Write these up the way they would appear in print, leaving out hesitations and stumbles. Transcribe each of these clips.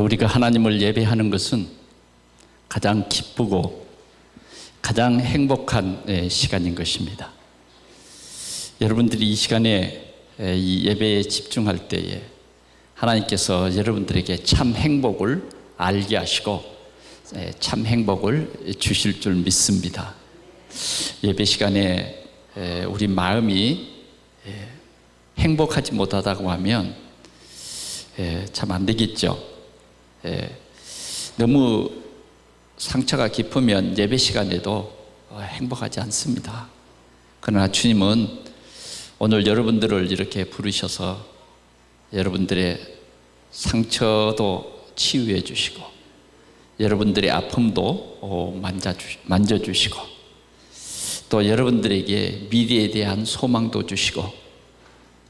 우리가 하나님을 예배하는 것은 가장 기쁘고 가장 행복한 시간인 것입니다. 여러분들이 이 시간에 이 예배에 집중할 때에 하나님께서 여러분들에게 참 행복을 알게 하시고 참 행복을 주실 줄 믿습니다. 예배 시간에 우리 마음이 행복하지 못하다고 하면 참 안 되겠죠. 너무 상처가 깊으면 예배 시간에도 행복하지 않습니다. 그러나 주님은 오늘 여러분들을 이렇게 부르셔서 여러분들의 상처도 치유해 주시고 여러분들의 아픔도 만져주시고 또 여러분들에게 미래에 대한 소망도 주시고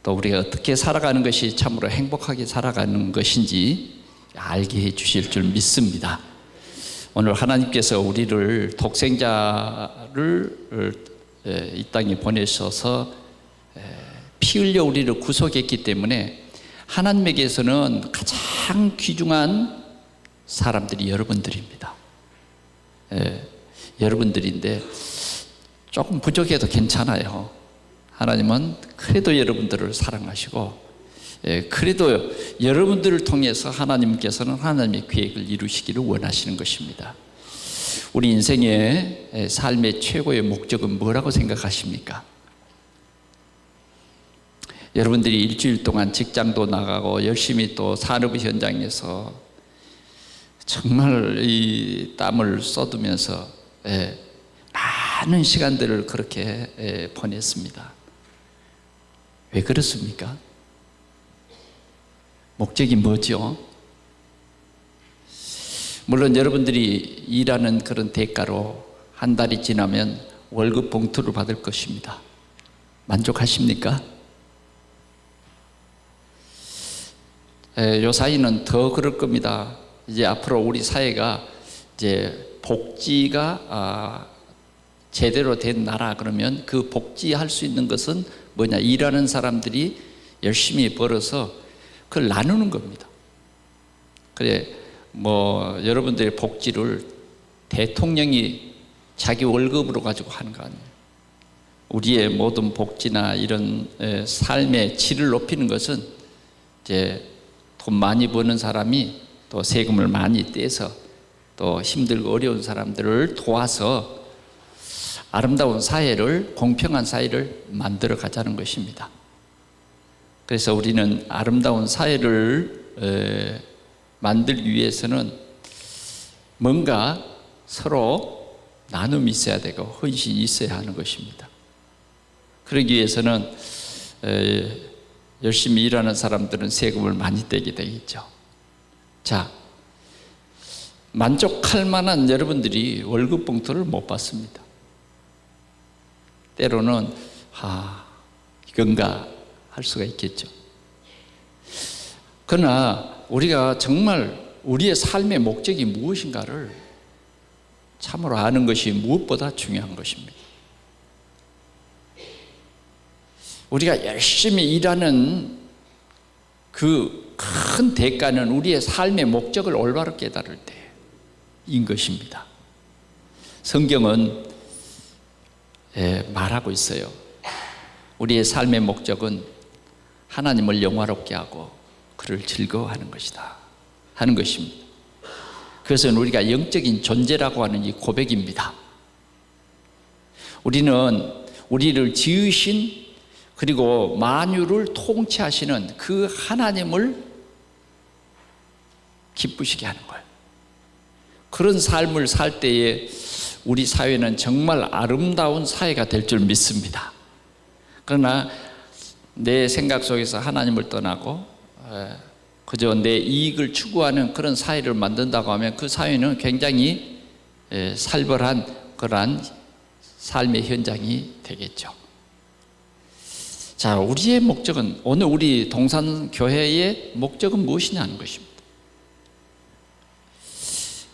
또 우리가 어떻게 살아가는 것이 참으로 행복하게 살아가는 것인지 알게 해 주실 줄 믿습니다. 오늘 하나님께서 우리를 독생자를 이 땅에 보내셔서 피 흘려 우리를 구속했기 때문에 하나님에게서는 가장 귀중한 사람들이 여러분들입니다. 여러분들인데 조금 부족해도 괜찮아요. 하나님은 그래도 여러분들을 사랑하시고 그래도 여러분들을 통해서 하나님께서는 하나님의 계획을 이루시기를 원하시는 것입니다. 우리 인생의 삶의 최고의 목적은 뭐라고 생각하십니까? 여러분들이 일주일 동안 직장도 나가고 열심히 또 산업 현장에서 정말 이 땀을 쏟으면서 많은 시간들을 그렇게 보냈습니다. 왜 그렇습니까? 목적이 뭐죠? 물론 여러분들이 일하는 그런 대가로 한 달이 지나면 월급 봉투를 받을 것입니다. 만족하십니까? 요 사이는 더 그럴 겁니다. 이제 앞으로 우리 사회가 이제 복지가 제대로 된 나라 그러면 그 복지할 수 있는 것은 뭐냐? 일하는 사람들이 열심히 벌어서 그걸 나누는 겁니다. 그래 뭐 여러분들의 복지를 대통령이 자기 월급으로 가지고 하는 거 아니에요. 우리의 모든 복지나 이런 삶의 질을 높이는 것은 이제 돈 많이 버는 사람이 또 세금을 많이 떼서 또 힘들고 어려운 사람들을 도와서 아름다운 사회를, 공평한 사회를 만들어 가자는 것입니다. 그래서 우리는 아름다운 사회를 만들기 위해서는 뭔가 서로 나눔이 있어야 되고 헌신이 있어야 하는 것입니다. 그러기 위해서는 열심히 일하는 사람들은 세금을 많이 떼게 되겠죠. 자, 만족할 만한 여러분들이 월급 봉투를 못 받습니다. 때로는 이건가 할 수가 있겠죠. 그러나 우리가 정말 우리의 삶의 목적이 무엇인가를 참으로 아는 것이 무엇보다 중요한 것입니다. 우리가 열심히 일하는 그 큰 대가는 우리의 삶의 목적을 올바로 깨달을 때인 것입니다. 성경은 말하고 있어요. 우리의 삶의 목적은 하나님을 영화롭게 하고 그를 즐거워하는 것이다 하는 것입니다. 그것은 우리가 영적인 존재라고 하는 이 고백입니다. 우리는 우리를 지으신 그리고 만유를 통치하시는 그 하나님을 기쁘시게 하는 거예요. 그런 삶을 살 때에 우리 사회는 정말 아름다운 사회가 될 줄 믿습니다. 그러나 내 생각 속에서 하나님을 떠나고 그저 내 이익을 추구하는 그런 사회를 만든다고 하면 그 사회는 굉장히 살벌한 그러한 삶의 현장이 되겠죠. 자, 우리의 목적은, 오늘 우리 동산교회의 목적은 무엇이냐는 것입니다.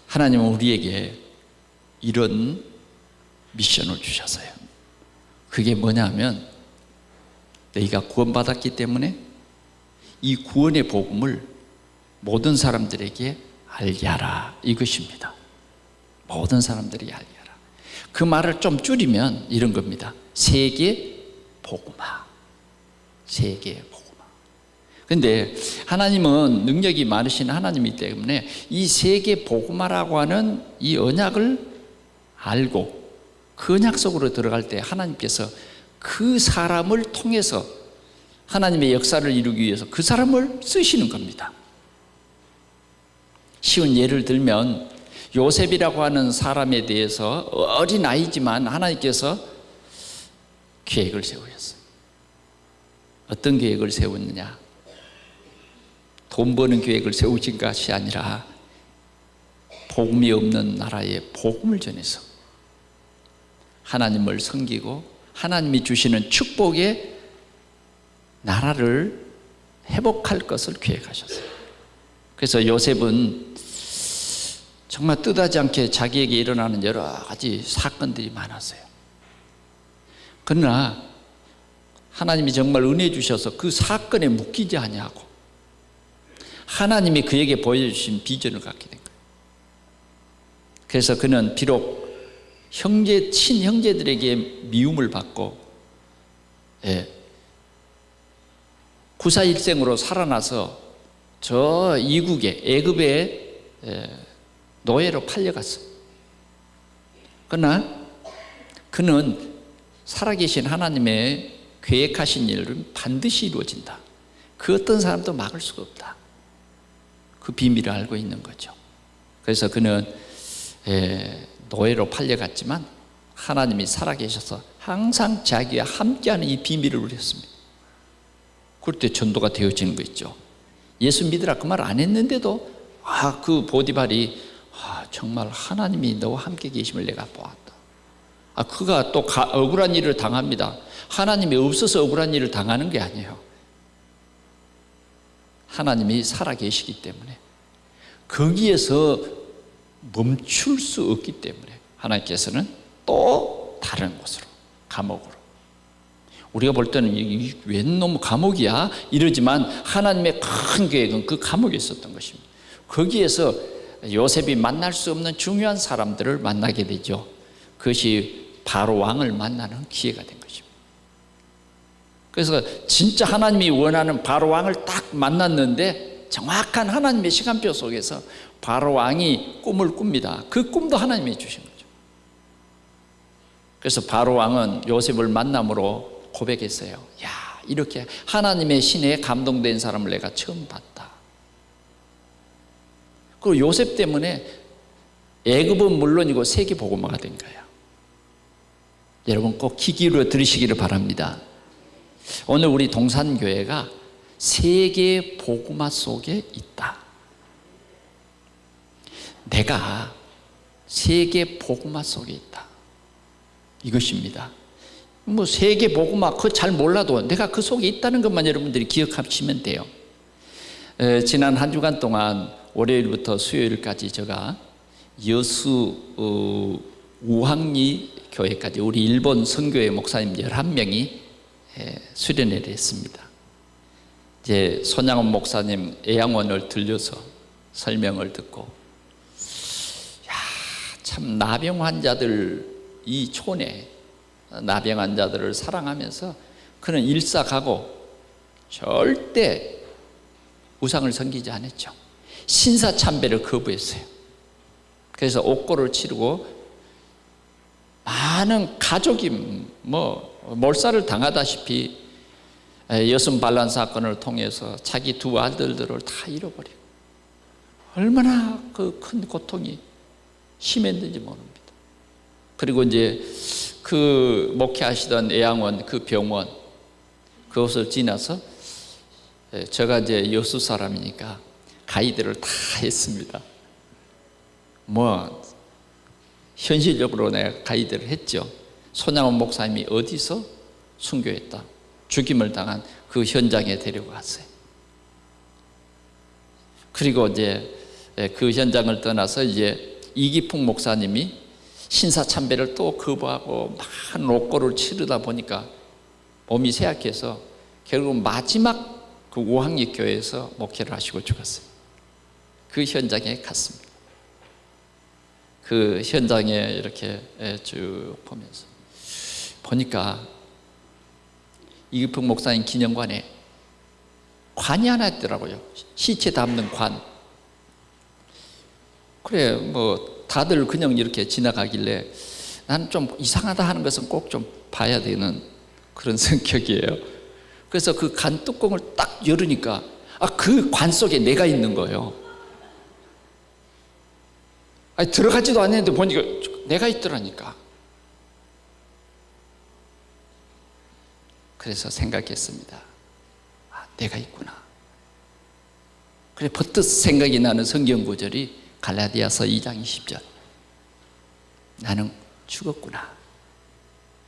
하나님은 우리에게 이런 미션을 주셨어요. 그게 뭐냐면 너희가 구원받았기 때문에 이 구원의 복음을 모든 사람들에게 알게 하라, 이것입니다. 모든 사람들에게 알게 하라. 그 말을 좀 줄이면 이런 겁니다. 세계 복음화. 세계 복음화. 근데 하나님은 능력이 많으신 하나님이기 때문에 이 세계 복음화라고 하는 이 언약을 알고 그 언약 속으로 들어갈 때 하나님께서 그 사람을 통해서 하나님의 역사를 이루기 위해서 그 사람을 쓰시는 겁니다. 쉬운 예를 들면 요셉이라고 하는 사람에 대해서 어린 아이지만 하나님께서 계획을 세우셨어요. 어떤 계획을 세웠느냐? 돈 버는 계획을 세우신 것이 아니라 복음이 없는 나라에 복음을 전해서 하나님을 섬기고 하나님이 주시는 축복의 나라를 회복할 것을 계획하셨어요. 그래서 요셉은 정말 뜻하지 않게 자기에게 일어나는 여러 가지 사건들이 많았어요. 그러나 하나님이 정말 은혜 주셔서 그 사건에 묶이지 아니하고 하나님이 그에게 보여주신 비전을 갖게 된 거예요. 그래서 그는 비록 친형제들에게 미움을 받고 구사일생으로 살아나서 저 이국에 애굽에 노예로 팔려갔어요. 그러나 그는 살아계신 하나님의 계획하신 일은 반드시 이루어진다. 그 어떤 사람도 막을 수가 없다. 그 비밀을 알고 있는 거죠. 그래서 그는 노예로 팔려갔지만 하나님이 살아계셔서 항상 자기와 함께하는 이 비밀을 누렸습니다. 그럴 때 전도가 되어지는 거 있죠. 예수 믿으라 그 말 안 했는데도 그 보디발이 정말 하나님이 너와 함께 계심을 내가 보았다. 그가 또 억울한 일을 당합니다. 하나님이 없어서 억울한 일을 당하는 게 아니에요. 하나님이 살아계시기 때문에 거기에서 멈출 수 없기 때문에 하나님께서는 또 다른 곳으로, 감옥으로. 우리가 볼 때는 웬 놈 감옥이야? 이러지만 하나님의 큰 계획은 그 감옥에 있었던 것입니다. 거기에서 요셉이 만날 수 없는 중요한 사람들을 만나게 되죠. 그것이 바로 왕을 만나는 기회가 된 것입니다. 그래서 진짜 하나님이 원하는 바로 왕을 딱 만났는데 정확한 하나님의 시간표 속에서 바로 왕이 꿈을 꿉니다. 그 꿈도 하나님이 주신 거죠. 그래서 바로 왕은 요셉을 만남으로 고백했어요. 야, 이렇게 하나님의 신에 감동된 사람을 내가 처음 봤다. 그리고 요셉 때문에 애굽은 물론이고 세계 복음화가 된 거예요. 여러분 꼭 귀 기울여 들으시기를 바랍니다. 오늘 우리 동산교회가 세계 복음화 속에 있다. 내가 세계 복음화 속에 있다. 이것입니다. 세계 복음화 그거 잘 몰라도 내가 그 속에 있다는 것만 여러분들이 기억하시면 돼요. 지난 한 주간 동안 월요일부터 수요일까지 제가 여수 우항리 교회까지 우리 일본 선교회 목사님 11명이 수련회를 했습니다. 이제 손양원 목사님 애양원을 들려서 설명을 듣고 참 나병 환자들 이 촌에 나병 환자들을 사랑하면서 그는 일사가고 절대 우상을 섬기지 않았죠. 신사참배를 거부했어요. 그래서 옥고를 치르고 많은 가족이 몰살을 당하다시피 여순 반란 사건을 통해서 자기 두 아들들을 다 잃어버리고 얼마나 그 큰 고통이 심했는지 모릅니다. 그리고 이제 그 목회하시던 애양원 그 병원 그것을 지나서 제가 이제 여수 사람이니까 가이드를 다 했습니다. 현실적으로 내가 가이드를 했죠. 손양원 목사님이 어디서 순교했다, 죽임을 당한 그 현장에 데려갔어요. 그리고 이제 그 현장을 떠나서 이제 이기풍 목사님이 신사참배를 또 거부하고 많은 옥고를 치르다 보니까 몸이 쇠약해서 결국 마지막 그 우항리 교회에서 목회를 하시고 죽었어요. 그 현장에 갔습니다. 그 현장에 이렇게 쭉 보면서 보니까 이규평 목사님 기념관에 관이 하나 있더라고요. 시체 담는 관. 그래 뭐 다들 그냥 이렇게 지나가길래 나는 좀 이상하다 하는 것은 꼭 좀 봐야 되는 그런 성격이에요. 그래서 그 관 뚜껑을 딱 열으니까 그 관 속에 내가 있는 거예요. 아니, 들어가지도 않았는데 보니까 내가 있더라니까. 그래서 생각했습니다. 내가 있구나. 그래 버뜩 생각이 나는 성경 구절이 갈라디아서 2장 20절. 나는 죽었구나.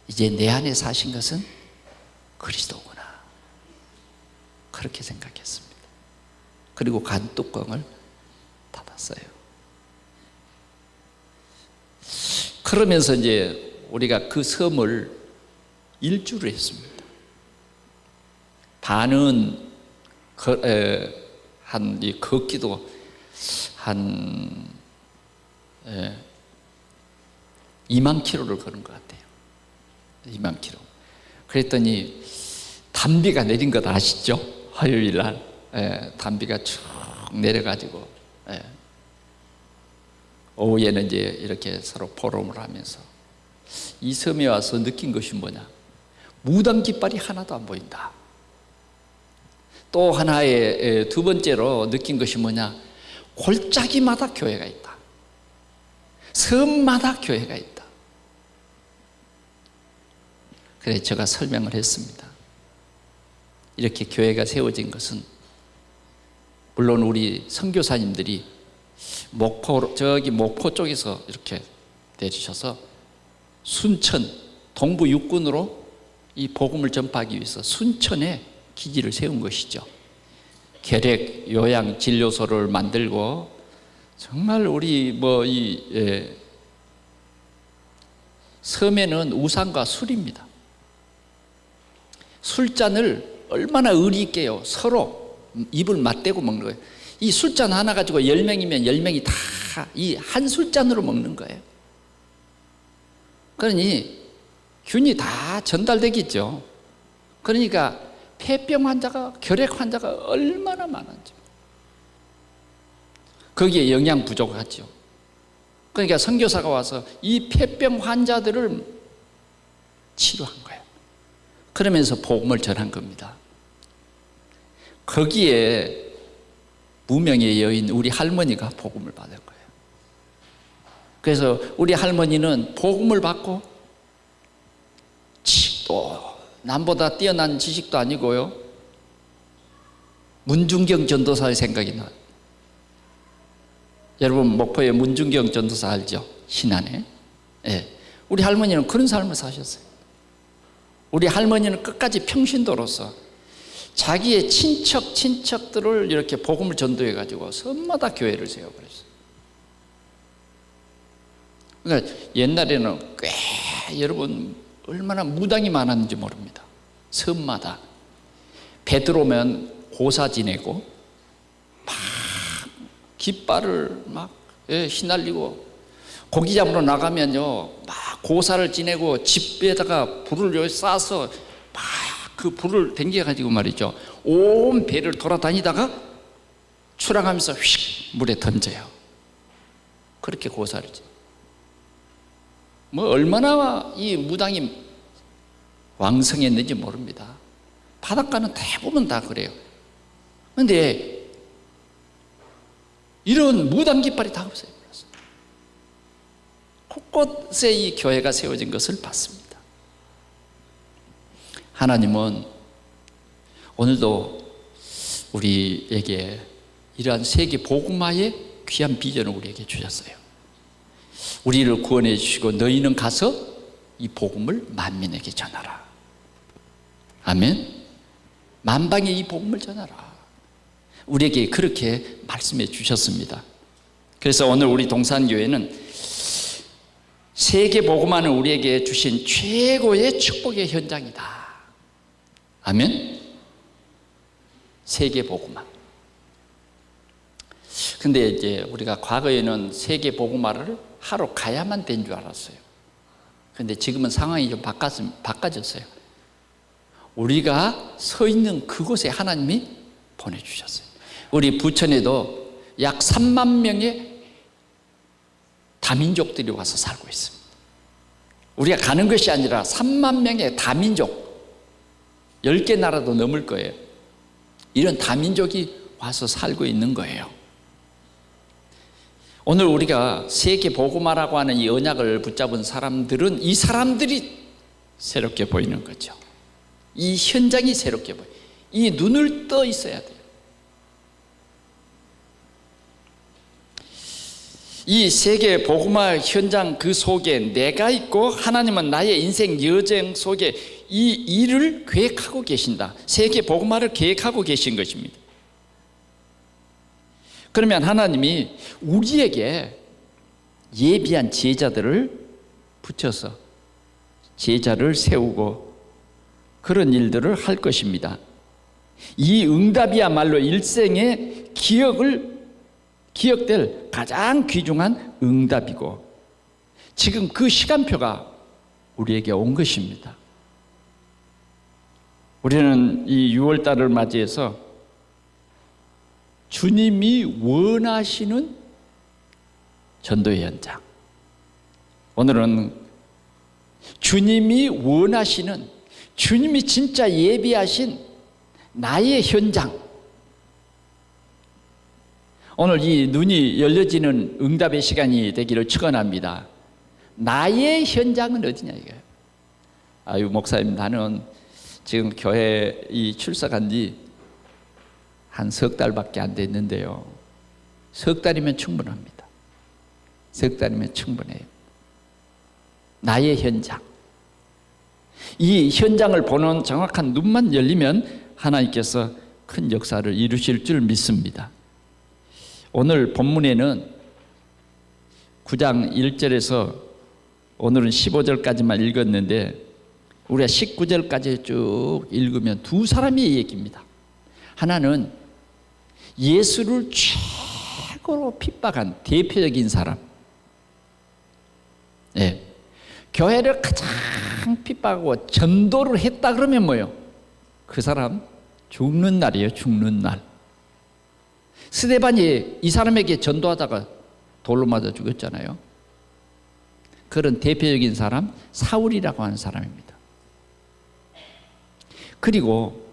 이제 내 안에 사신 것은 그리스도구나. 그렇게 생각했습니다. 그리고 간 뚜껑을 닫았어요. 그러면서 이제 우리가 그 섬을 일주를 했습니다. 반은 걷기도 한 2만 킬로를 걸은 것 같아요. 2만 킬로. 그랬더니 단비가 내린 것 아시죠? 화요일 날 단비가 쭉 내려가지고 오후에는 이제 이렇게 서로 포럼을 하면서 이 섬에 와서 느낀 것이 뭐냐? 무당 깃발이 하나도 안 보인다. 또 하나의 두 번째로 느낀 것이 뭐냐? 골짜기마다 교회가 있다. 섬마다 교회가 있다. 그래 제가 설명을 했습니다. 이렇게 교회가 세워진 것은 물론 우리 선교사님들이 목포 쪽에서 이렇게 내주셔서 순천 동부 육군으로 이 복음을 전파하기 위해서 순천에 기지를 세운 것이죠. 계략 요양 진료소를 만들고 정말 우리 섬에는 우상과 술입니다. 술잔을 얼마나 의리 있게요. 서로 입을 맞대고 먹는 거예요. 이 술잔 하나 가지고 10명이면 10명이 다 이 한 술잔으로 먹는 거예요. 그러니 균이 다 전달되겠죠. 그러니까 폐병 환자가, 결핵 환자가 얼마나 많은지. 거기에 영양 부족하죠. 그러니까 선교사가 와서 이 폐병 환자들을 치료한 거예요. 그러면서 복음을 전한 겁니다. 거기에 무명의 여인 우리 할머니가 복음을 받은 거예요. 그래서 우리 할머니는 복음을 받고 또 남보다 뛰어난 지식도 아니고요. 문중경 전도사의 생각이 나요. 여러분 목포에 문중경 전도사 알죠? 신안에. 우리 할머니는 그런 삶을 사셨어요. 우리 할머니는 끝까지 평신도로서 자기의 친척들을 이렇게 복음을 전도해 가지고 섬마다 교회를 세워버렸어요. 그러니까 옛날에는 꽤 여러분 얼마나 무당이 많았는지 모릅니다. 섬마다 배 들어오면 고사 지내고 막 깃발을 막 휘날리고 고기 잡으러 나가면요 막 고사를 지내고 집에다가 불을 쏴서 막 그 불을 당겨가지고 말이죠 온 배를 돌아다니다가 출항하면서 휙 물에 던져요. 그렇게 고사를 뭐 얼마나 이 무당이 왕성했는지 모릅니다. 바닷가는 대부분 다 그래요. 그런데 이런 무당 깃발이 다 없어요. 곳곳에 이 교회가 세워진 것을 봤습니다. 하나님은 오늘도 우리에게 이러한 세계 복음화의 귀한 비전을 우리에게 주셨어요. 우리를 구원해 주시고 너희는 가서 이 복음을 만민에게 전하라. 아멘. 만방에 이 복음을 전하라. 우리에게 그렇게 말씀해 주셨습니다. 그래서 오늘 우리 동산교회는 세계 복음화는 우리에게 주신 최고의 축복의 현장이다. 아멘. 세계 복음화. 근데 이제 우리가 과거에는 세계 복음화를 하러 가야만 된 줄 알았어요. 근데 지금은 상황이 좀 바꿔졌어요. 우리가 서 있는 그곳에 하나님이 보내주셨어요. 우리 부천에도 약 3만 명의 다민족들이 와서 살고 있습니다. 우리가 가는 것이 아니라 3만 명의 다민족, 10개 나라도 넘을 거예요. 이런 다민족이 와서 살고 있는 거예요. 오늘 우리가 세계 복음화라고 하는 이 언약을 붙잡은 사람들은 이 사람들이 새롭게 보이는 거죠. 이 현장이 새롭게 보여요. 이 눈을 떠 있어야 돼요. 이 세계 복음화 현장 그 속에 내가 있고 하나님은 나의 인생 여정 속에 이 일을 계획하고 계신다. 세계 복음화를 계획하고 계신 것입니다. 그러면 하나님이 우리에게 예비한 제자들을 붙여서 제자를 세우고 그런 일들을 할 것입니다. 이 응답이야말로 일생의 기억될 가장 귀중한 응답이고 지금 그 시간표가 우리에게 온 것입니다. 우리는 이 6월달을 맞이해서 주님이 원하시는 전도의 현장, 오늘은 주님이 원하시는, 주님이 진짜 예비하신 나의 현장, 오늘 이 눈이 열려지는 응답의 시간이 되기를 축원합니다. 나의 현장은 어디냐 이거예요. 아유 목사님, 나는 지금 교회 출석한 지 한 석 달밖에 안 됐는데요. 석 달이면 충분합니다. 석 달이면 충분해요. 나의 현장, 이 현장을 보는 정확한 눈만 열리면 하나님께서 큰 역사를 이루실 줄 믿습니다. 오늘 본문에는 9장 1절에서 오늘은 15절까지만 읽었는데 우리가 19절까지 쭉 읽으면 두 사람의 얘기입니다. 하나는 예수를 최고로 핍박한 대표적인 사람, 교회를 가장 핍박하고 전도를 했다 그러면 뭐예요? 그 사람 죽는 날이에요. 죽는 날. 스데반이 이 사람에게 전도하다가 돌로 맞아 죽었잖아요. 그런 대표적인 사람 사울이라고 하는 사람입니다. 그리고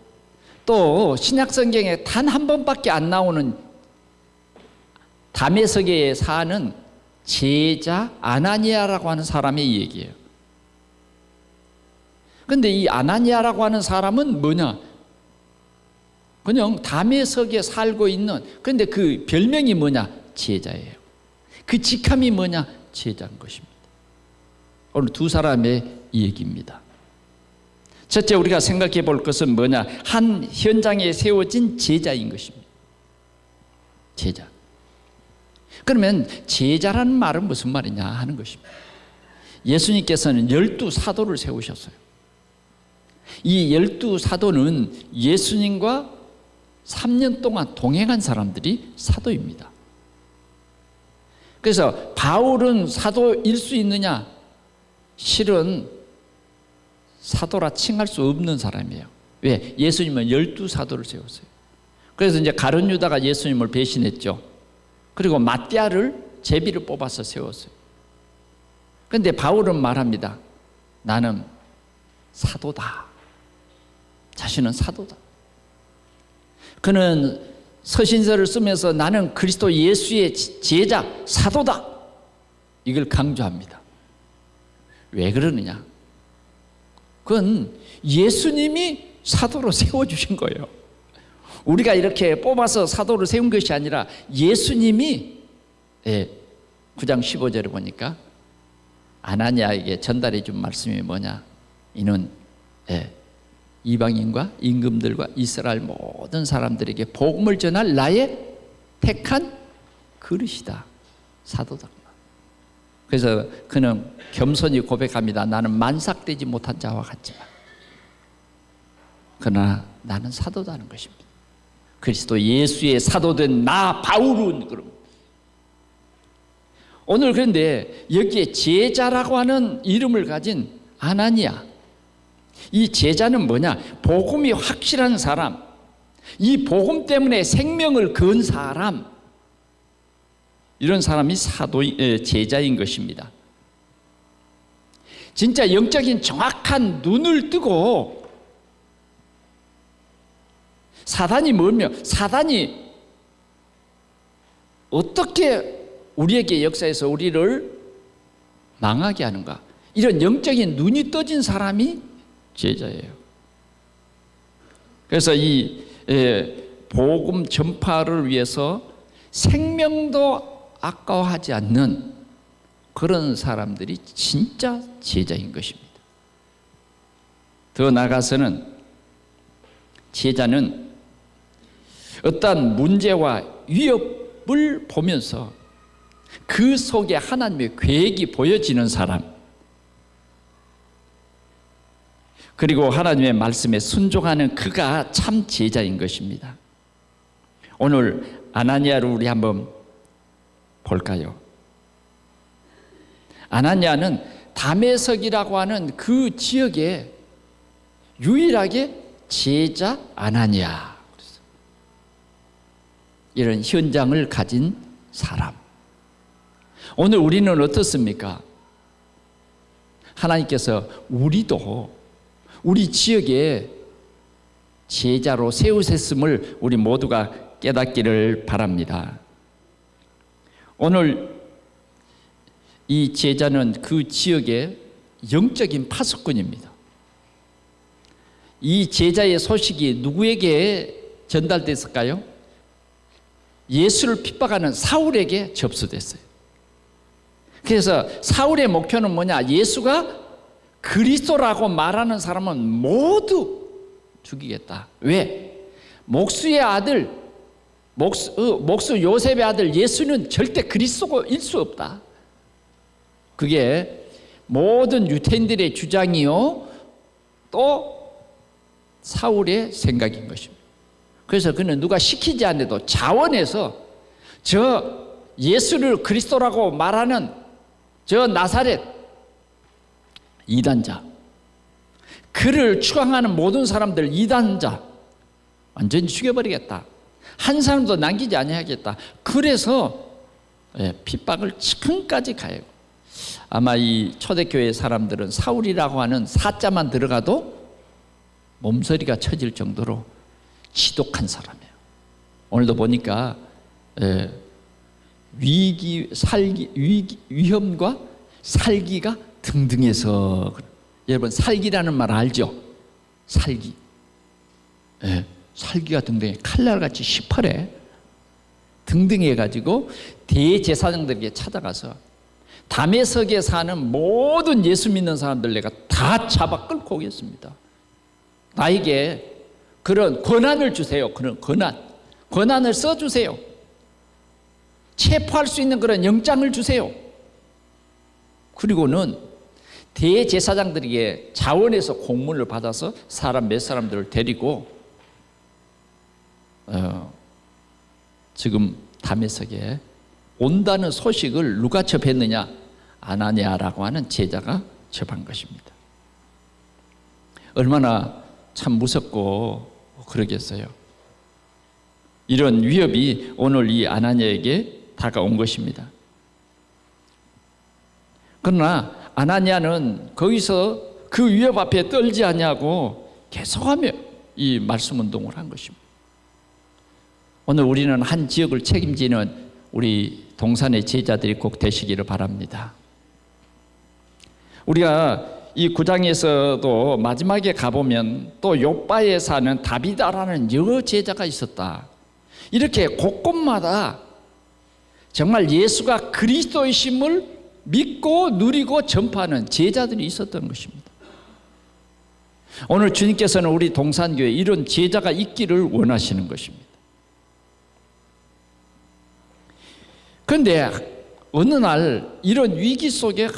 또 신약성경에 단 한 번밖에 안 나오는 다메섹에 사는 제자 아나니아라고 하는 사람의 얘기예요. 그런데 이 아나니아라고 하는 사람은 뭐냐? 그냥 다메섹에 살고 있는, 그런데 그 별명이 뭐냐? 제자예요. 그 직함이 뭐냐? 제자인 것입니다. 오늘 두 사람의 얘기입니다. 첫째 우리가 생각해 볼 것은 뭐냐? 한 현장에 세워진 제자인 것입니다. 제자. 그러면 제자라는 말은 무슨 말이냐 하는 것입니다. 예수님께서는 12사도를 세우셨어요. 이 12사도는 예수님과 3년 동안 동행한 사람들이 사도입니다. 그래서 바울은 사도일 수 있느냐? 실은 사도라 칭할 수 없는 사람이에요. 왜? 예수님은 12사도를 세웠어요. 그래서 이제 가룟 유다가 예수님을 배신했죠. 그리고 마띠아를 제비를 뽑아서 세웠어요. 그런데 바울은 말합니다. 나는 사도다. 자신은 사도다. 그는 서신서를 쓰면서 나는 그리스도 예수의 제자, 사도다. 이걸 강조합니다. 왜 그러느냐? 그건 예수님이 사도로 세워주신 거예요. 우리가 이렇게 뽑아서 사도를 세운 것이 아니라 예수님이 9장 15절에 보니까 아나니아에게 전달해 준 말씀이 뭐냐? 이는 이방인과 임금들과 이스라엘 모든 사람들에게 복음을 전할 나의 택한 그릇이다. 사도다. 그래서 그는 겸손히 고백합니다. 나는 만삭되지 못한 자와 같지만 그러나 나는 사도다는 것입니다. 그리스도 예수의 사도된 나 바울은 그럼 오늘 그런데 여기에 제자라고 하는 이름을 가진 아나니아, 이 제자는 뭐냐? 복음이 확실한 사람, 이 복음 때문에 생명을 건 사람, 이런 사람이 제자인 것입니다. 진짜 영적인 정확한 눈을 뜨고, 사단이 사단이 어떻게 우리에게 역사에서 우리를 망하게 하는가, 이런 영적인 눈이 떠진 사람이 제자예요. 그래서 이 복음 전파를 위해서 생명도 아까워하지 않는 그런 사람들이 진짜 제자인 것입니다. 더 나아가서는 제자는 어떠한 문제와 위협을 보면서 그 속에 하나님의 계획이 보여지는 사람, 그리고 하나님의 말씀에 순종하는 그가 참 제자인 것입니다. 오늘 아나니아를 우리 한번 볼까요? 아나니아는 다메섹이라고 하는 그 지역에 유일하게 제자 아나니아, 이런 현장을 가진 사람. 오늘 우리는 어떻습니까? 하나님께서 우리도 우리 지역에 제자로 세우셨음을 우리 모두가 깨닫기를 바랍니다. 오늘 이 제자는 그 지역의 영적인 파수꾼입니다. 이 제자의 소식이 누구에게 전달됐을까요? 예수를 핍박하는 사울에게 접수됐어요. 그래서 사울의 목표는 뭐냐? 예수가 그리스도라고 말하는 사람은 모두 죽이겠다. 왜? 목수의 아들, 목수 요셉의 아들 예수는 절대 그리스도일 수 없다. 그게 모든 유대인들의 주장이요, 또 사울의 생각인 것입니다. 그래서 그는 누가 시키지 않아도 자원해서 저 예수를 그리스도라고 말하는 저 나사렛 이단자, 그를 추앙하는 모든 사람들 이단자 완전히 죽여버리겠다. 한 사람도 남기지 아니하겠다. 그래서 핍박을 지금까지 가해요. 아마 이 초대교회 사람들은 사울이라고 하는 사자만 들어가도 몸서리가 쳐질 정도로 지독한 사람이에요. 오늘도 보니까 위험과 살기가 등등해서, 여러분 살기라는 말 알죠? 살기. 살기가 등등해. 칼날같이 시퍼래. 등등해가지고 대제사장들에게 찾아가서 다메섹에 사는 모든 예수 믿는 사람들 내가 다 잡아 끌고 오겠습니다. 나에게 그런 권한을 주세요. 그런 권한을 써주세요. 체포할 수 있는 그런 영장을 주세요. 그리고는 대제사장들에게 자원해서 공문을 받아서 몇 사람들을 데리고 지금 다메섹에 온다는 소식을 누가 접했느냐? 아나니아라고 하는 제자가 접한 것입니다. 얼마나 참 무섭고 그러겠어요. 이런 위협이 오늘 이 아나니아에게 다가온 것입니다. 그러나 아나니아는 거기서 그 위협 앞에 떨지 않냐고 계속하며 이 말씀 운동을 한 것입니다. 오늘 우리는 한 지역을 책임지는 우리 동산의 제자들이 꼭 되시기를 바랍니다. 우리가 이 9장에서도 마지막에 가보면 또 요바에 사는 다비다라는 여제자가 있었다. 이렇게 곳곳마다 정말 예수가 그리스도이심을 믿고 누리고 전파하는 제자들이 있었던 것입니다. 오늘 주님께서는 우리 동산교회에 이런 제자가 있기를 원하시는 것입니다. 그런데 어느 날 이런 위기 속에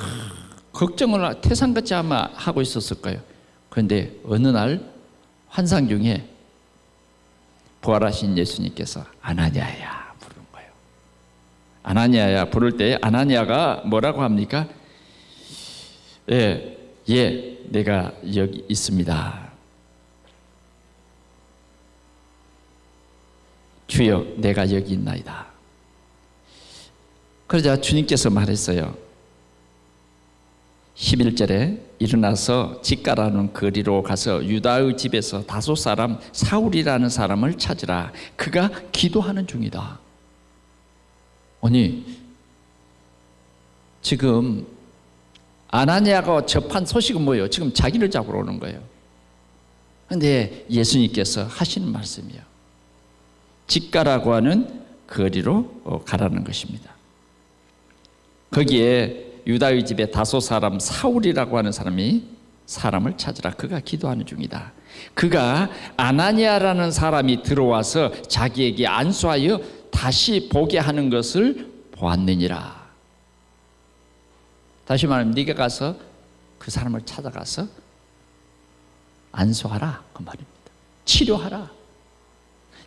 걱정을 태산같이 아마 하고 있었을 거예요. 그런데 어느 날 환상 중에 부활하신 예수님께서 아나니아야 부르는 거예요. 아나니아야 부를 때 아나니아가 뭐라고 합니까? 예, 내가 여기 있습니다. 주여, 내가 여기 있나이다. 그러자 주님께서 말했어요. 11절에 일어나서 직가라는 거리로 가서 유다의 집에서 다소 사람 사울이라는 사람을 찾으라. 그가 기도하는 중이다. 아니, 지금 아나니아가 접한 소식은 뭐예요? 지금 자기를 잡으러 오는 거예요. 그런데 예수님께서 하시는 말씀이요, 직가라고 하는 거리로 가라는 것입니다. 거기에 유다의 집에 다소 사람 사울이라고 하는 사람이 사람을 찾으라. 그가 기도하는 중이다. 그가 아나니아라는 사람이 들어와서 자기에게 안수하여 다시 보게 하는 것을 보았느니라. 다시 말하면 네가 가서 그 사람을 찾아가서 안수하라, 그 말입니다. 치료하라.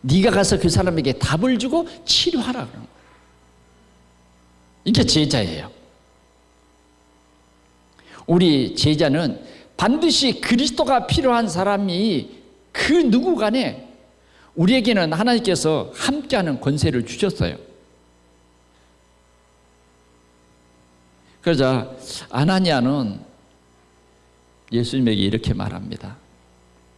네가 가서 그 사람에게 답을 주고 치료하라 그런 거예요. 이게 제자예요. 우리 제자는 반드시 그리스도가 필요한 사람이 그 누구 간에 우리에게는 하나님께서 함께하는 권세를 주셨어요. 그러자 아나니아는 예수님에게 이렇게 말합니다.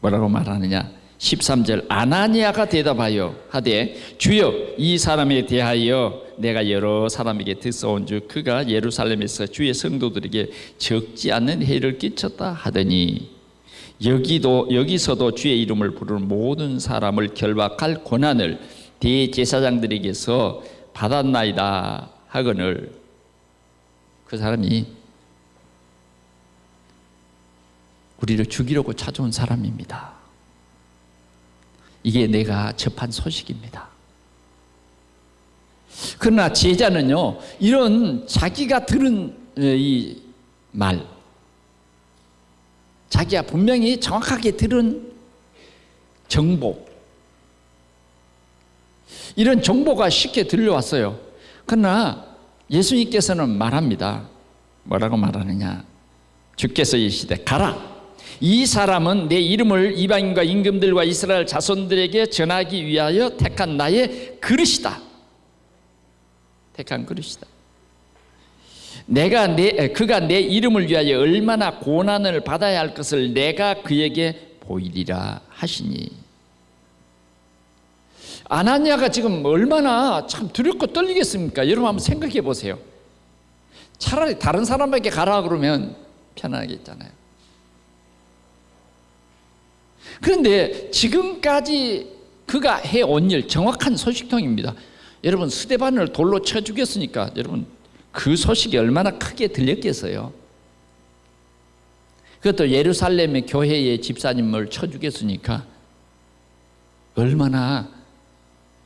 뭐라고 말하느냐? 13절, 아나니아가 대답하여 하되 주여, 이 사람에 대하여 내가 여러 사람에게 듣사온즉 그가 예루살렘에서 주의 성도들에게 적지 않는 해를 끼쳤다 하더니 여기서도 주의 이름을 부르는 모든 사람을 결박할 권한을 대제사장들에게서 받았나이다 하거늘. 그 사람이 우리를 죽이려고 찾아온 사람입니다. 이게 내가 접한 소식입니다. 그러나 제자는요, 이런 자기가 들은 이 말, 자기가 분명히 정확하게 들은 정보, 이런 정보가 쉽게 들려왔어요. 그러나 예수님께서는 말합니다. 뭐라고 말하느냐? 주께서 이르시되 가라. 이 사람은 내 이름을 이방인과 임금들과 이스라엘 자손들에게 전하기 위하여 택한 나의 그릇이다. 택한 그릇이다. 그가 내 이름을 위하여 얼마나 고난을 받아야 할 것을 내가 그에게 보이리라 하시니. 아나니아가 지금 얼마나 참 두렵고 떨리겠습니까? 여러분 한번 생각해 보세요. 차라리 다른 사람에게 가라 그러면 편하겠잖아요. 그런데 지금까지 그가 해온 일, 정확한 소식통입니다. 여러분, 스데반을 돌로 쳐 죽였으니까 여러분 그 소식이 얼마나 크게 들렸겠어요. 그것도 예루살렘의 교회의 집사님을 쳐 죽였으니까 얼마나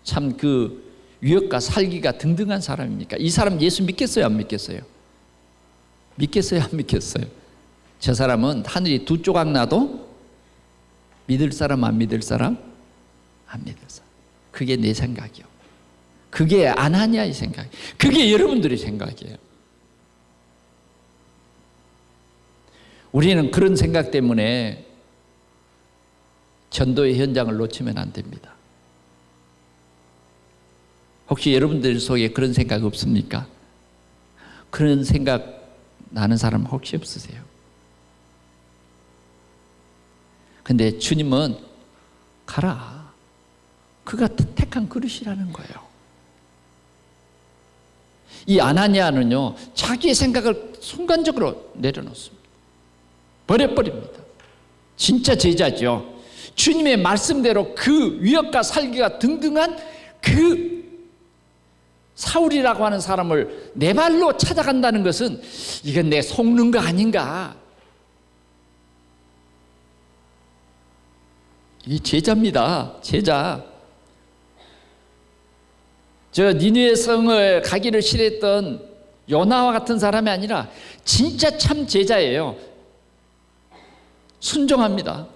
참 그 위협과 살기가 등등한 사람입니까? 이 사람 예수 믿겠어요, 안 믿겠어요? 믿겠어요, 안 믿겠어요? 저 사람은 하늘이 두 조각 나도 믿을 사람, 안 믿을 사람? 안 믿을 사람. 그게 내 생각이요. 그게 아나니아의 생각. 그게 여러분들의 생각이에요. 우리는 그런 생각 때문에 전도의 현장을 놓치면 안 됩니다. 혹시 여러분들 속에 그런 생각 없습니까? 그런 생각 나는 사람 혹시 없으세요? 근데 주님은 가라. 그가 택한 그릇이라는 거예요. 이 아나니아는요, 자기의 생각을 순간적으로 내려놓습니다. 버려버립니다. 진짜 제자죠. 주님의 말씀대로 그 위협과 살기가 등등한 그 사울이라고 하는 사람을 내 발로 찾아간다는 것은 이건 내 속는 거 아닌가. 이 제자입니다. 제자. 저 니느웨 성을 가기를 싫어했던 요나와 같은 사람이 아니라 진짜 참 제자예요. 순종합니다.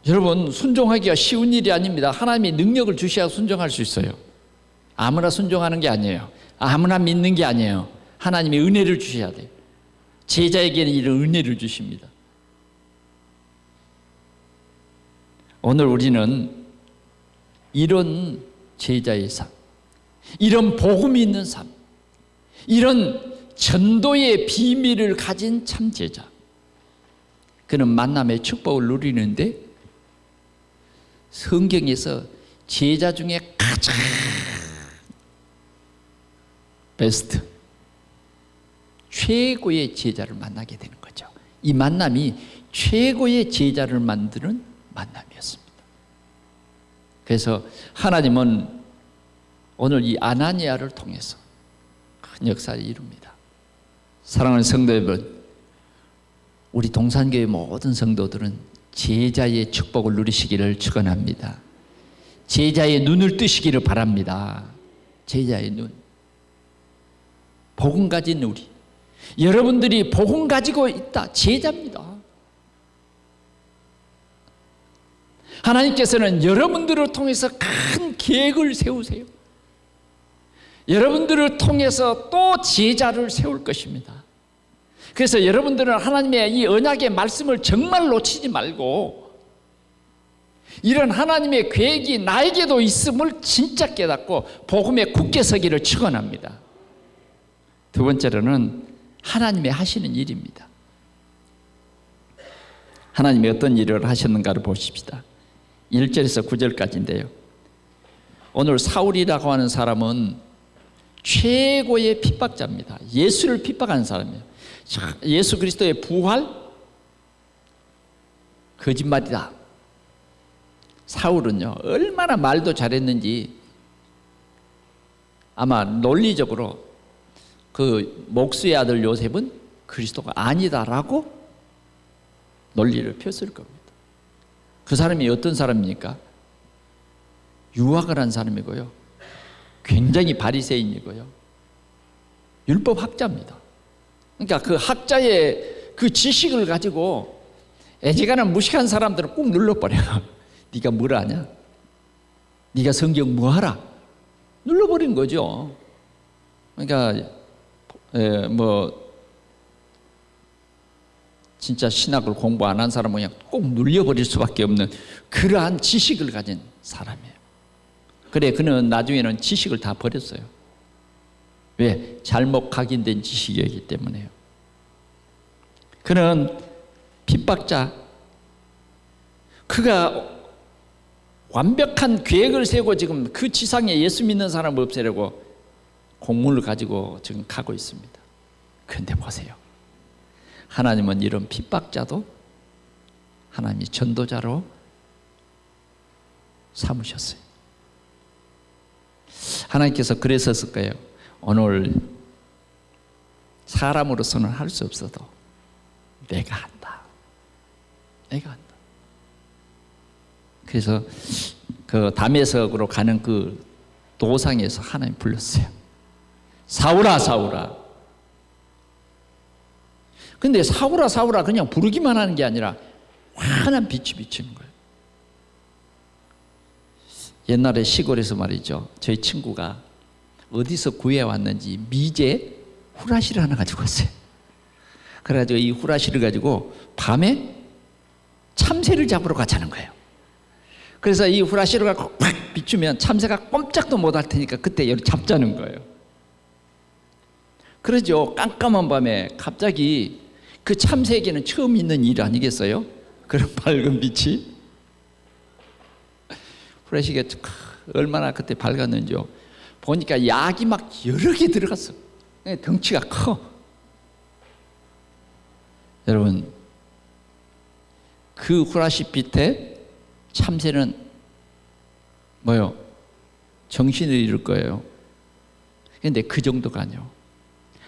여러분, 순종하기가 쉬운 일이 아닙니다. 하나님이 능력을 주셔야 순종할 수 있어요. 아무나 순종하는 게 아니에요. 아무나 믿는 게 아니에요. 하나님이 은혜를 주셔야 돼요. 제자에게는 이런 은혜를 주십니다. 오늘 우리는 이런 제자의 삶, 이런 복음이 있는 삶, 이런 전도의 비밀을 가진 참 제자, 그는 만남의 축복을 누리는데 성경에서 제자 중에 가장 베스트, 최고의 제자를 만나게 되는 거죠. 이 만남이 최고의 제자를 만드는 만남이었습니다. 그래서 하나님은 오늘 이 아나니아를 통해서 큰 역사를 이룹니다. 사랑하는 성도 여러분, 우리 동산교회 모든 성도들은 제자의 축복을 누리시기를 축원합니다. 제자의 눈을 뜨시기를 바랍니다. 제자의 눈. 복음 가진 우리, 여러분들이 복음 가지고 있다. 제자입니다. 하나님께서는 여러분들을 통해서 큰 계획을 세우세요. 여러분들을 통해서 또 제자를 세울 것입니다. 그래서 여러분들은 하나님의 이 언약의 말씀을 정말 놓치지 말고 이런 하나님의 계획이 나에게도 있음을 진짜 깨닫고 복음에 굳게 서기를 축원합니다. 두 번째로는 하나님의 하시는 일입니다. 하나님이 어떤 일을 하셨는가를 보십시다. 1절에서 9절까지인데요. 오늘 사울이라고 하는 사람은 최고의 핍박자입니다. 예수를 핍박하는 사람이에요. 예수 그리스도의 부활? 거짓말이다. 사울은요, 얼마나 말도 잘했는지 아마 논리적으로 그 목수의 아들 요셉은 그리스도가 아니다라고 논리를 폈을 겁니다. 그 사람이 어떤 사람입니까? 유학을 한 사람이고요, 굉장히 바리새인이고요, 율법 학자입니다. 그러니까 그 학자의 그 지식을 가지고 애지간한 무식한 사람들을 꾹 눌러버려요. 네가 뭘 아냐? 네가 성경 뭐 알아? 눌러버린 거죠. 그러니까 진짜 신학을 공부 안 한 사람은 그냥 꼭 눌려버릴 수밖에 없는 그러한 지식을 가진 사람이에요. 그래, 그는 나중에는 지식을 다 버렸어요. 왜? 잘못 각인된 지식이었기 때문에요. 그는 핍박자, 그가 완벽한 계획을 세우고 지금 그 지상에 예수 믿는 사람을 없애려고 공문을 가지고 지금 가고 있습니다. 그런데 보세요, 하나님은 이런 핍박자도 하나님이 전도자로 삼으셨어요. 하나님께서 그랬었을 거예요. 오늘 사람으로서는 할 수 없어도 내가 한다. 내가 한다. 그래서 그 다메섹으로 가는 그 도상에서 하나님 불렀어요. 사울아, 사울아. 근데 사울아, 사울아 그냥 부르기만 하는 게 아니라 환한 빛이 비치는 거예요. 옛날에 시골에서 말이죠, 저희 친구가 어디서 구해왔는지 미제 후라시를 하나 가지고 왔어요. 그래가지고 이 후라시를 가지고 밤에 참새를 잡으러 가자는 거예요. 그래서 이 후라시를 갖고 팍 비추면 참새가 꼼짝도 못할 테니까 그때 여기 잡자는 거예요. 그러죠. 깜깜한 밤에 갑자기 그 참새에게는 처음 있는 일 아니겠어요? 그런 밝은 빛이. 후라시가 얼마나 그때 밝았는지요. 보니까 약이 막 여러 개 들어갔어. 덩치가 커. 여러분, 그 후라시 빛에 참새는 뭐요? 정신을 잃을 거예요. 그런데 그 정도가 아니요.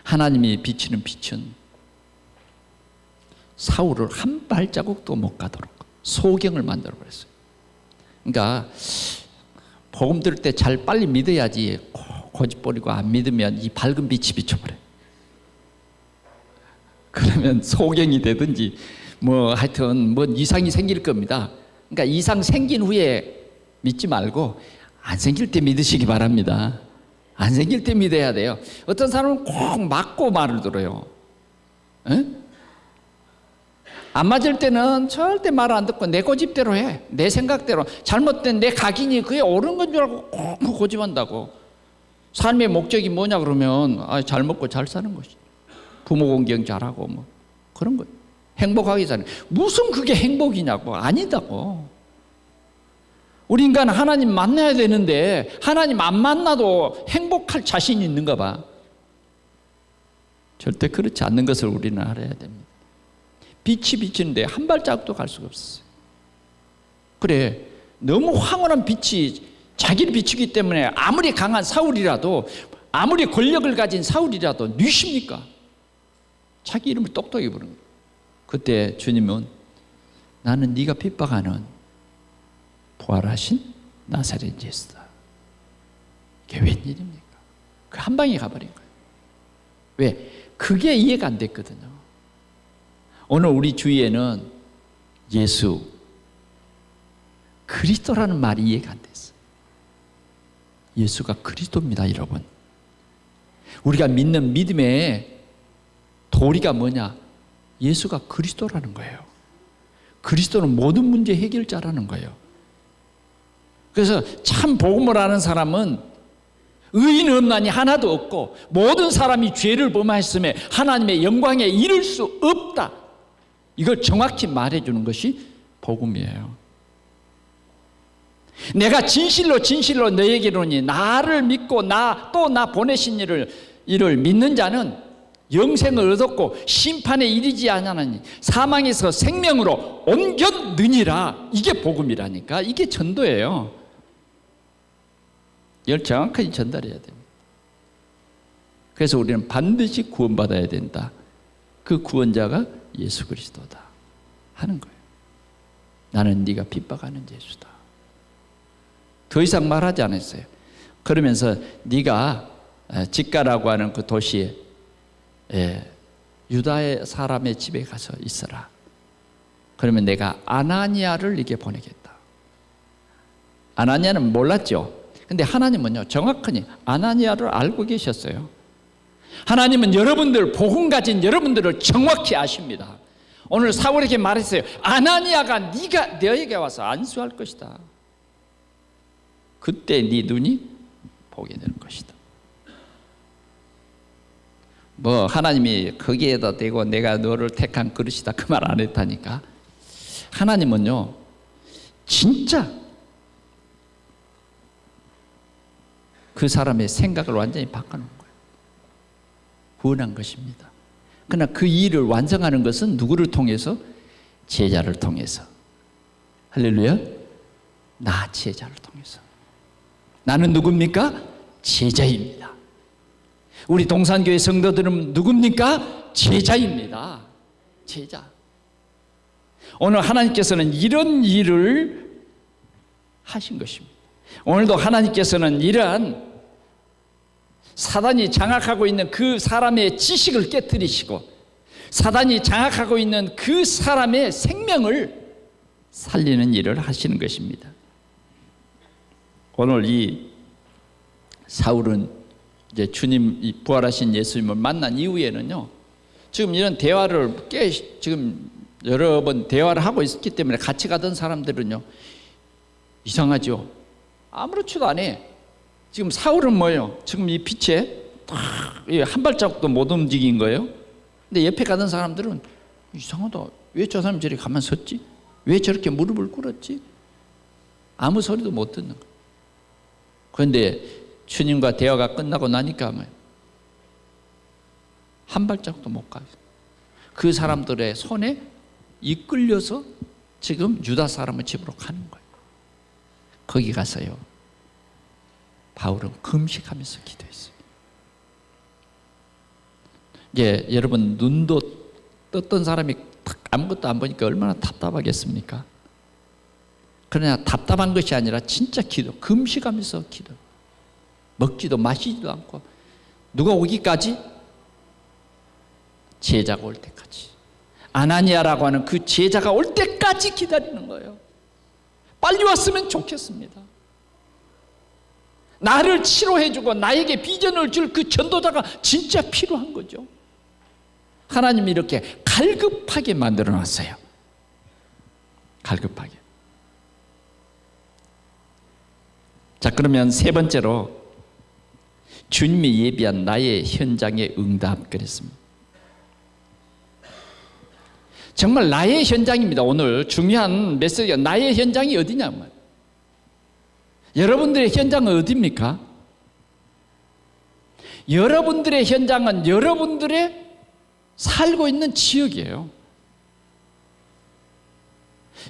하나님이 비치는 빛은 사울을 한 발자국도 못 가도록 소경을 만들어 버렸어요. 그러니까 복음 들을 때 잘 빨리 믿어야지 고집버리고 안 믿으면 이 밝은 빛이 비춰버려요. 그러면 소경이 되든지 뭐 하여튼 뭔 이상이 생길 겁니다. 그러니까 이상 생긴 후에 믿지 말고 안 생길 때 믿으시기 바랍니다. 안 생길 때 믿어야 돼요. 어떤 사람은 꼭 맞고 말을 들어요. 에? 안 맞을 때는 절대 말 안 듣고 내 고집대로 해. 내 생각대로. 잘못된 내 각인이 그게 옳은 건 줄 알고 꼭 고집한다고. 삶의 목적이 뭐냐 그러면 잘 먹고 잘 사는 것이. 부모 공경 잘하고 뭐 그런 거. 행복하게 사는. 무슨 그게 행복이냐고. 아니다고. 우리 인간은 하나님 만나야 되는데 하나님 안 만나도 행복할 자신이 있는가 봐. 절대 그렇지 않는 것을 우리는 알아야 됩니다. 빛이 비치는데 한 발자국도 갈 수가 없어요. 그래, 너무 황홀한 빛이 자기를 비추기 때문에 아무리 강한 사울이라도, 아무리 권력을 가진 사울이라도 뉘십니까? 자기 이름을 똑똑히 부르는 거예요. 그때 주님은 나는 네가 핍박하는 부활하신 나사렛 예수다. 그게 웬일입니까? 그 한 방에 가버린 거예요. 왜? 그게 이해가 안 됐거든요. 오늘 우리 주위에는 예수, 그리스도라는 말이 이해가 안 됐어요. 예수가 그리스도입니다, 여러분. 우리가 믿는 믿음의 도리가 뭐냐? 예수가 그리스도라는 거예요. 그리스도는 모든 문제 해결자라는 거예요. 그래서 참 복음을 아는 사람은 의인 없나니 하나도 없고 모든 사람이 죄를 범하였음에 하나님의 영광에 이를 수 없다. 이걸 정확히 말해주는 것이 복음이에요. 내가 진실로 진실로 너에게 이르노니 나를 믿고 나 보내신 이를 믿는 자는 영생을 얻었고 심판에 이르지 아니하나니 사망에서 생명으로 옮겼느니라. 이게 복음이라니까. 이게 전도예요. 이걸 정확하게 전달해야 됩니다. 그래서 우리는 반드시 구원받아야 된다. 그 구원자가 예수 그리스도다 하는 거예요. 나는 네가 핍박하는 예수다. 더 이상 말하지 않았어요. 그러면서 네가 직가라고 하는 그 도시에 유다의 사람의 집에 가서 있어라. 그러면 내가 아나니아를 네게 보내겠다. 아나니아는 몰랐죠. 근데 하나님은요 정확하니 아나니아를 알고 계셨어요. 하나님은 여러분들, 복음 가진 여러분들을 정확히 아십니다. 오늘 사울에게 말했어요. 아나니아가 네가 너에게 와서 안수할 것이다. 그때 네 눈이 보게 될 것이다. 뭐 하나님이 거기에다 대고 내가 너를 택한 그릇이다 그 말 안 했다니까. 하나님은요 진짜 그 사람의 생각을 완전히 바꿔놓은 거예요. 구원한 것입니다. 그러나 그 일을 완성하는 것은 누구를 통해서? 제자를 통해서. 할렐루야. 나 제자를 통해서. 나는 누굽니까? 제자입니다. 우리 동산교회 성도들은 누굽니까? 제자입니다. 제자. 오늘 하나님께서는 이런 일을 하신 것입니다. 오늘도 하나님께서는 이러한 사단이 장악하고 있는 그 사람의 지식을 깨뜨리시고 사단이 장악하고 있는 그 사람의 생명을 살리는 일을 하시는 것입니다. 오늘 이 사울은 이제 주님, 이 부활하신 예수님을 만난 이후에는요, 지금 이런 대화를 지금 여러 번 대화를 하고 있었기 때문에 같이 가던 사람들은요, 이상하죠. 아무렇지도 않아. 지금 사울은 뭐예요? 지금 이 빛에 한 발자국도 못 움직인 거예요. 근데 옆에 가던 사람들은 이상하다. 왜 저 사람이 저리 가만 섰지? 왜 저렇게 무릎을 꿇었지? 아무 소리도 못 듣는 거예요. 그런데 주님과 대화가 끝나고 나니까 한 발자국도 못 가요. 그 사람들의 손에 이끌려서 지금 유다 사람의 집으로 가는 거예요. 거기 가서요, 바울은 금식하면서 기도했어요. 이제 여러분, 눈도 떴던 사람이 아무것도 안 보니까 얼마나 답답하겠습니까? 그러나 답답한 것이 아니라 진짜 기도, 금식하면서 기도. 먹지도 마시지도 않고, 누가 오기까지? 제자가 올 때까지. 아나니아라고 하는 그 제자가 올 때까지 기다리는 거예요. 빨리 왔으면 좋겠습니다. 나를 치료해주고 나에게 비전을 줄 그 전도자가 진짜 필요한 거죠. 하나님이 이렇게 갈급하게 만들어 놨어요. 갈급하게. 자, 그러면 세 번째로 주님이 예비한 나의 현장의 응답 그랬습니다. 정말 나의 현장입니다. 오늘 중요한 메시지가 나의 현장이 어디냐 말이에요. 여러분들의 현장은 어디입니까? 여러분들의 현장은 여러분들의 살고 있는 지역이에요.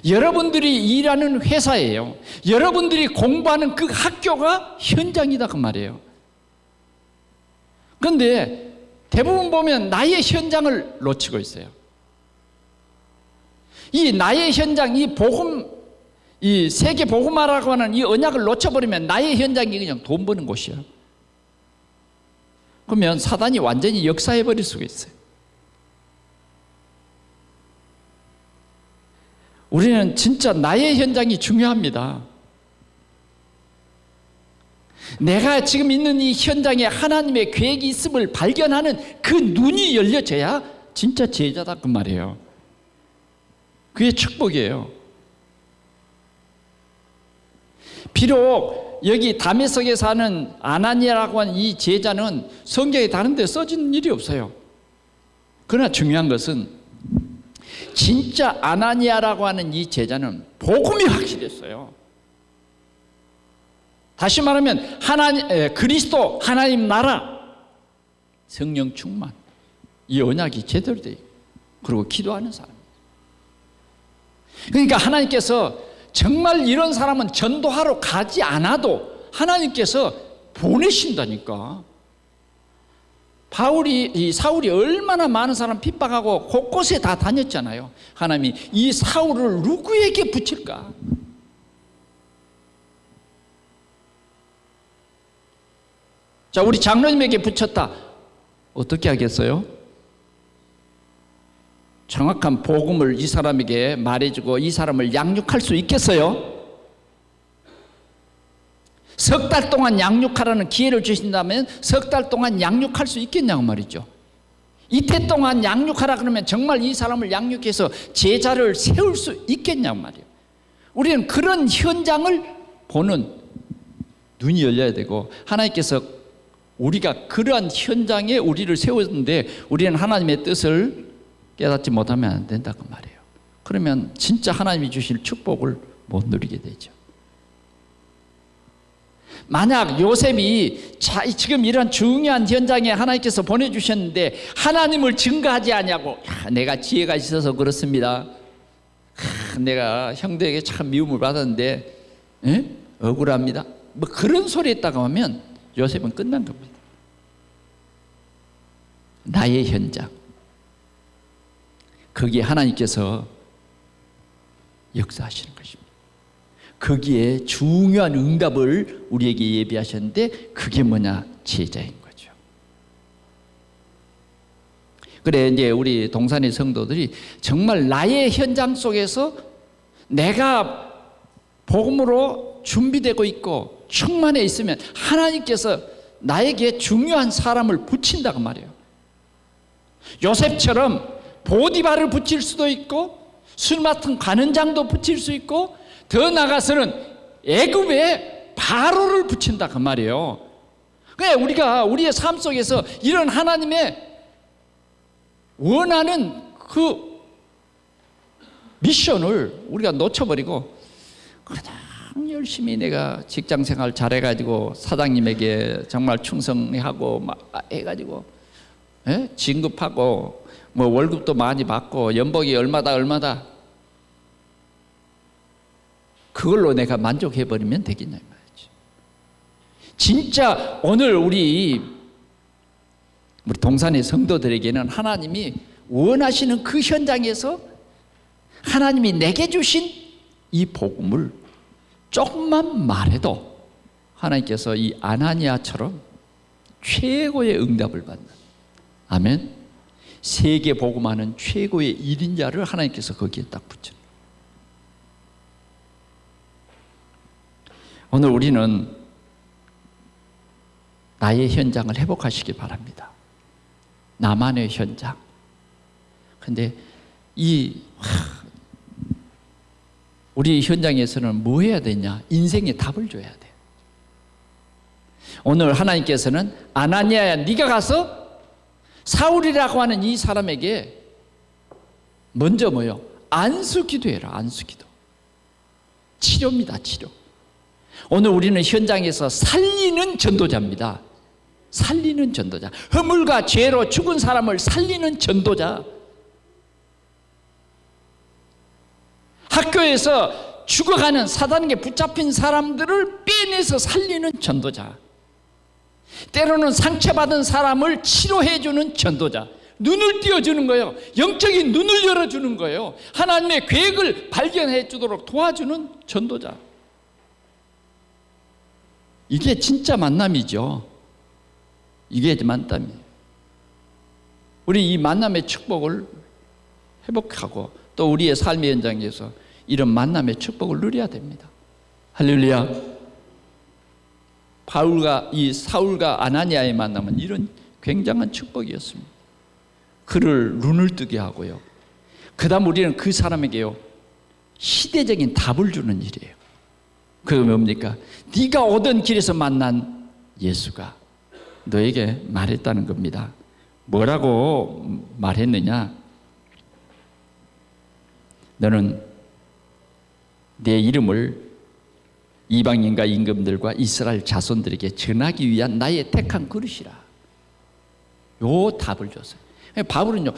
여러분들이 일하는 회사예요. 여러분들이 공부하는 그 학교가 현장이다 그 말이에요. 그런데 대부분 보면 나의 현장을 놓치고 있어요. 이 나의 현장, 이 복음, 이 세계 복음화라고 하는 이 언약을 놓쳐버리면 나의 현장이 그냥 돈 버는 곳이에요. 그러면 사단이 완전히 역사해버릴 수가 있어요. 우리는 진짜 나의 현장이 중요합니다. 내가 지금 있는 이 현장에 하나님의 계획이 있음을 발견하는 그 눈이 열려져야 진짜 제자다 그 말이에요. 그게 축복이에요. 비록 여기 다메섹에 사는 아나니아라고 하는 이 제자는 성경에 다른 데 써진 일이 없어요. 그러나 중요한 것은 진짜 아나니아라고 하는 이 제자는 복음이 확실했어요. 다시 말하면 그리스도 하나님 나라 성령 충만 이 언약이 제대로 돼 있고 그리고 기도하는 사람. 그러니까 하나님께서 정말 이런 사람은 전도하러 가지 않아도 하나님께서 보내신다니까. 사울이 얼마나 많은 사람 핍박하고 곳곳에 다 다녔잖아요. 하나님이 이 사울을 누구에게 붙일까? 자, 우리 장로님에게 붙였다. 어떻게 하겠어요? 정확한 복음을 이 사람에게 말해주고 이 사람을 양육할 수 있겠어요? 석 달 동안 양육하라는 기회를 주신다면 석 달 동안 양육할 수 있겠냐고 말이죠. 이태 동안 양육하라 그러면 정말 이 사람을 양육해서 제자를 세울 수 있겠냐고 말이에요. 우리는 그런 현장을 보는 눈이 열려야 되고 하나님께서 우리가 그러한 현장에 우리를 세웠는데 우리는 하나님의 뜻을 깨닫지 못하면 안 된다 그 말이에요. 그러면 진짜 하나님이 주실 축복을 못 누리게 되죠. 만약 요셉이 지금 이런 중요한 현장에 하나님께서 보내주셨는데 하나님을 증거하지 않냐고, 내가 지혜가 있어서 그렇습니다. 내가 형들에게 참 미움을 받았는데 억울합니다. 뭐 그런 소리 했다고 하면 요셉은 끝난 겁니다. 나의 현장, 거기에 하나님께서 역사하시는 것입니다. 거기에 중요한 응답을 우리에게 예비하셨는데 그게 뭐냐? 제자인 거죠. 그래 이제 우리 동산의 성도들이 정말 나의 현장 속에서 내가 복음으로 준비되고 있고 충만해 있으면 하나님께서 나에게 중요한 사람을 붙인다고 말이에요. 요셉처럼 보디발을 붙일 수도 있고 술 맡은 관원장도 붙일 수 있고 더 나아가서는 애굽에 바로를 붙인다 그 말이에요. 그러니까 우리가 우리의 삶 속에서 이런 하나님의 원하는 그 미션을 우리가 놓쳐버리고 그냥 열심히 내가 직장생활 잘해가지고 사장님에게 정말 충성하고 막 해가지고 진급하고 뭐 월급도 많이 받고 연봉이 얼마다 그걸로 내가 만족해버리면 되겠냐 말이지. 진짜 오늘 우리 동산의 성도들에게는 하나님이 원하시는 그 현장에서 하나님이 내게 주신 이 복음을 조금만 말해도 하나님께서 이 아나니아처럼 최고의 응답을 받는, 아멘, 세계 복음하는 최고의 1인자를 하나님께서 거기에 딱 붙여요. 오늘 우리는 나의 현장을 회복하시기 바랍니다. 나만의 현장. 근데 우리 현장에서는 뭐 해야 되냐? 인생에 답을 줘야 돼. 오늘 하나님께서는 아나니아야, 네가 가서 사울이라고 하는 이 사람에게 먼저 뭐요? 안수기도 해라. 안수기도. 치료입니다. 치료. 오늘 우리는 현장에서 살리는 전도자입니다. 살리는 전도자. 허물과 죄로 죽은 사람을 살리는 전도자. 학교에서 죽어가는 사단에게 붙잡힌 사람들을 빼내서 살리는 전도자. 때로는 상처받은 사람을 치료해주는 전도자. 눈을 띄워주는 거예요. 영적인 눈을 열어주는 거예요. 하나님의 계획을 발견해 주도록 도와주는 전도자. 이게 진짜 만남이죠. 이게 만남이에요. 우리 이 만남의 축복을 회복하고 또 우리의 삶의 현장에서 이런 만남의 축복을 누려야 됩니다. 할렐루야. 이 사울과 아나니아의 만남은 이런 굉장한 축복이었습니다. 그를 눈을 뜨게 하고요. 그 다음 우리는 그 사람에게요, 시대적인 답을 주는 일이에요. 그게 뭡니까? 네가 오던 길에서 만난 예수가 너에게 말했다는 겁니다. 뭐라고 말했느냐? 너는 내 이름을 이방인과 임금들과 이스라엘 자손들에게 전하기 위한 나의 택한 그릇이라. 요 답을 줬어요. 바울은요,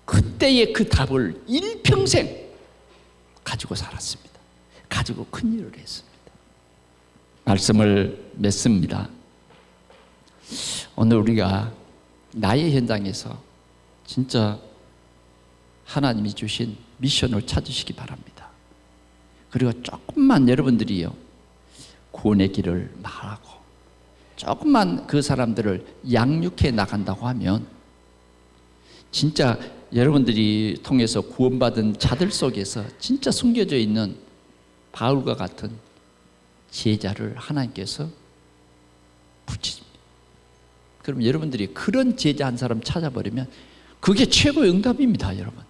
그때의 그 답을 일평생 가지고 살았습니다. 가지고 큰 일을 했습니다. 말씀을 맺습니다. 오늘 우리가 나의 현장에서 진짜 하나님이 주신 미션을 찾으시기 바랍니다. 그리고 조금만 여러분들이요, 구원의 길을 말하고 조금만 그 사람들을 양육해 나간다고 하면 진짜 여러분들이 통해서 구원받은 자들 속에서 진짜 숨겨져 있는 바울과 같은 제자를 하나님께서 붙이십니다. 그럼 여러분들이 그런 제자 한 사람 찾아버리면 그게 최고의 응답입니다, 여러분.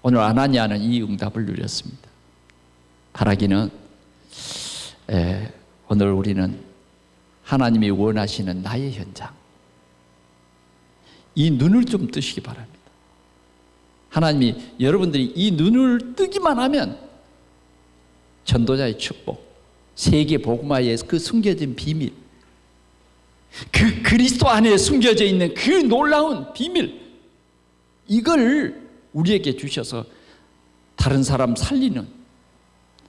오늘 아나니아는 이 응답을 누렸습니다. 바라기는 오늘 우리는 하나님이 원하시는 나의 현장, 이 눈을 좀 뜨시기 바랍니다. 하나님이 여러분들이 이 눈을 뜨기만 하면 전도자의 축복, 세계 복음화의 그 숨겨진 비밀, 그 그리스도 안에 숨겨져 있는 그 놀라운 비밀, 이걸 우리에게 주셔서 다른 사람 살리는,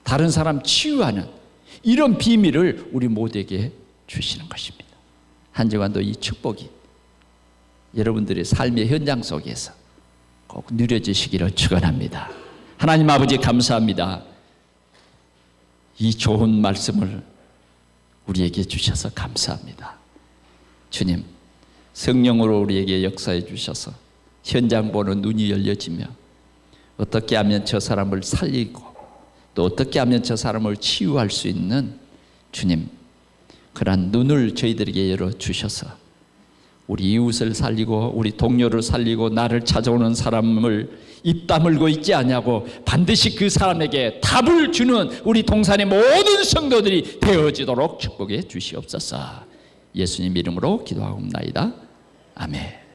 다른 사람 치유하는 이런 비밀을 우리 모두에게 주시는 것입니다. 한 주간도 이 축복이 여러분들의 삶의 현장 속에서 꼭 누려지시기를 축원합니다. 하나님 아버지 감사합니다. 이 좋은 말씀을 우리에게 주셔서 감사합니다. 주님, 성령으로 우리에게 역사해 주셔서 현장 보는 눈이 열려지며 어떻게 하면 저 사람을 살리고 또 어떻게 하면 저 사람을 치유할 수 있는 주님, 그러한 눈을 저희들에게 열어주셔서 우리 이웃을 살리고 우리 동료를 살리고 나를 찾아오는 사람을 입 다물고 있지 않냐고 반드시 그 사람에게 답을 주는 우리 동산의 모든 성도들이 되어지도록 축복해 주시옵소서. 예수님 이름으로 기도하옵나이다. 아멘.